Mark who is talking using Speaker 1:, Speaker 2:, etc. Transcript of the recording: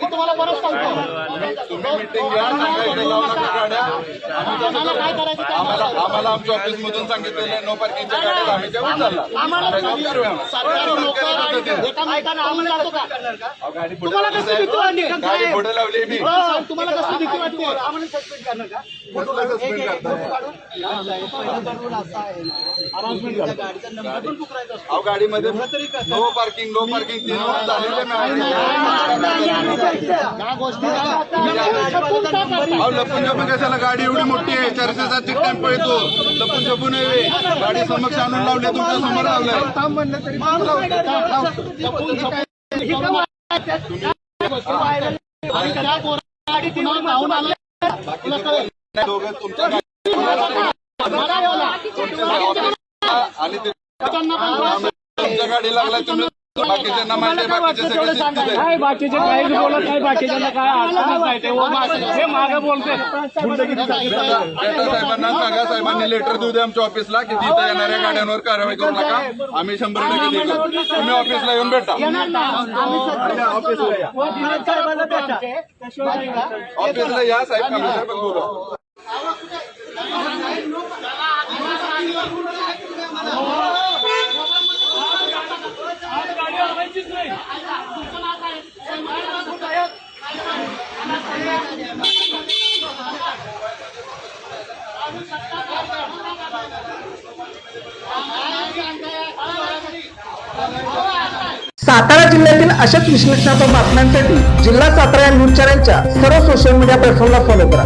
Speaker 1: तुम्हाला परत सांगतो
Speaker 2: आम्हाला आमच्या ऑफिस मधून सांगितलेले नो पार्किंगच्या गाड्या आम्ही तेव्हा चालला गाडी पुढे लावली मी
Speaker 1: तुम्हाला कसं भीती वाटते
Speaker 2: गाडीमध्ये नो पार्किंग नो पार्किंग 3 वेळा झालेले लपून छपून कशाला गाडी एवढी मोठी आहे 400चा चेक टेम्पो येतो लपून छपून गाडी समक्ष आणून लावले तुमच्या समोर लावलंय तुमच्या आणि तुमच्या गाडी लागला तुम्ही बाकीच्यांना माहिती बाकीचे सगळे
Speaker 3: काय बाकीचे काही बोलत नाही बाकीच्यांना काय अडचणच नाही ते हे मागे बोलते
Speaker 2: साहेबांना सांगा साहेबांनी लेटर देऊ दे आमच्या ऑफिसला की तिथे येणाऱ्या गाड्यांवर कारवाई करू नका आम्ही 100% देऊ तुम्ही ऑफिसला येऊन भेटा ऑफिसला या साहेब कमिशनर पण बोला
Speaker 4: सातारा जिल्ह्यातील अशाच विश्लेषणात्मक बातम्यांसाठी जिल्हा सातारा या न्यूज चॅनलच्या सर्व सोशल मीडिया प्लॅटफॉर्मला फॉलो करा।